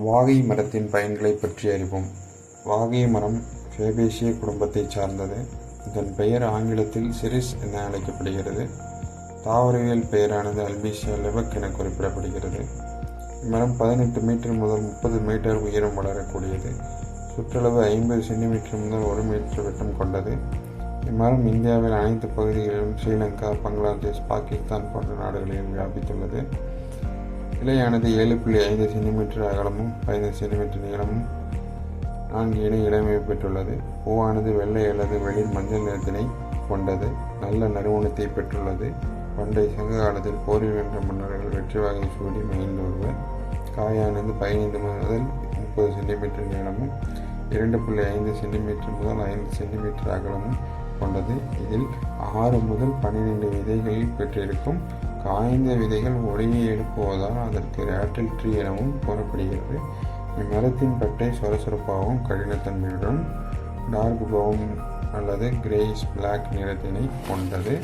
வாகை மரத்தின் பயன்களை பற்றி அறிவோம். வாகை மரம் ஃபேபேசிய குடும்பத்தைச் சார்ந்தது. இதன் பெயர் ஆங்கிலத்தில் சிரிஸ் என அழைக்கப்படுகிறது. தாவரவியல் பெயரானது அல்பீசியா லெபக் என குறிப்பிடப்படுகிறது. இம்மரம் 18 மீட்டர் முதல் 30 மீட்டர் உயரம் வளரக்கூடியது. சுற்றளவு 50 சென்டிமீட்டர் முதல் 1 மீட்டர் விட்டம் கொண்டது. இம்மரம் இந்தியாவில் அனைத்து பகுதிகளிலும் ஸ்ரீலங்கா, பங்களாதேஷ், பாகிஸ்தான் போன்ற நாடுகளிலும் வியாபித்துள்ளது. இலையானது 7.5 சென்டிமீட்டர் அகலமும் 15 சென்டிமீட்டர் நீளமும் 4 இணை இளமை பெற்றுள்ளது. பூவானது வெள்ளை அல்லது வெளிர் மஞ்சள் நிறத்தினை கொண்டது. நல்ல நறுமணத்தை பெற்றுள்ளது. பண்டைய சங்க காலத்தில் போரில் வென்ற மன்னர்கள் வெற்றி வாகை சூடி மகிழ்ந்து வருவர். காயானது 15 முதல் 30 சென்டிமீட்டர் நீளமும் 2.5 சென்டிமீட்டர் முதல் 5 சென்டிமீட்டர் அகலமும் கொண்டது. இதில் 6 முதல் 12 விதைகளில் பெற்றிருக்கும். காய்ந்த விதைகள் ஒளியை எழுப்புவதால் அதற்கு ரேட்டில் ட்ரீ எனவும் கூறப்படுகிறது. இம்மரத்தின் பட்டை சொரசொரப்பாகவும் கடினத்தன்மையுடன் டார்க் ப்ரௌன் அல்லது கிரேஸ் பிளாக் நிறத்தினை கொண்டது.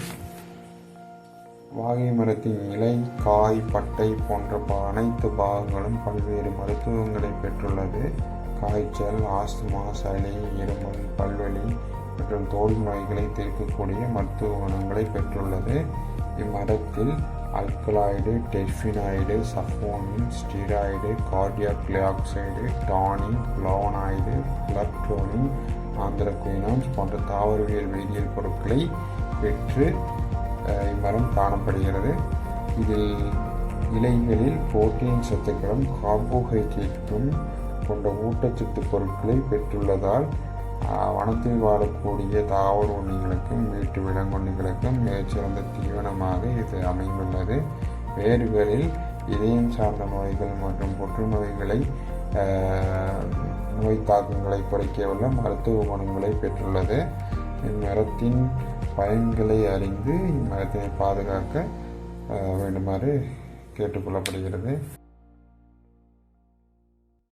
வாகை மரத்தின் இலை, காய், பட்டை போன்ற அனைத்து பாகங்களும் பல்வேறு மருத்துவங்களை பெற்றுள்ளது. காய்ச்சல், ஆஸ்துமா, சளி, இருமல், பல்வலி மற்றும் தோல் நோய்களை தீர்க்கக்கூடிய மருத்துவ குணங்களை பெற்றுள்ளது. இம்மரத்தில் alkaloid, terpenoid, சஃபோனின், steroid, cardiac கிளையாக்சைடு, tannin, ஃப்ளோனாய்டு, பிளக்டோனின், ஆந்திரகுயினான்ஸ் போன்ற தாவரவியல் வேதியியல் பொருட்களை பெற்று இம்மரம் காணப்படுகிறது. இதில் இலைகளில் புரோட்டீன் சத்துக்களும் கார்போஹைட்ரேட்டும் கொண்ட ஊட்டச்சத்து பொருட்களை பெற்றுள்ளதால் வனத்தில் வாழக்கூடிய தாவர உண்ணிகளுக்கும் வீட்டு விலங்குண்ணிகளுக்கும் மிகச்சிறந்த தீவனமாக இது அமைந்துள்ளது. வேர்களில் இதயம் சார்ந்த நோய்கள் மற்றும் புற்றுநோய்களை நோய் தாக்கங்களை குறைக்கவுள்ள மருத்துவ குணங்களை பெற்றுள்ளது. இம்மரத்தின் பயன்களை அறிந்து இம்மரத்தினை பாதுகாக்க வேண்டுமாறு கேட்டுக்கொள்ளப்படுகிறது.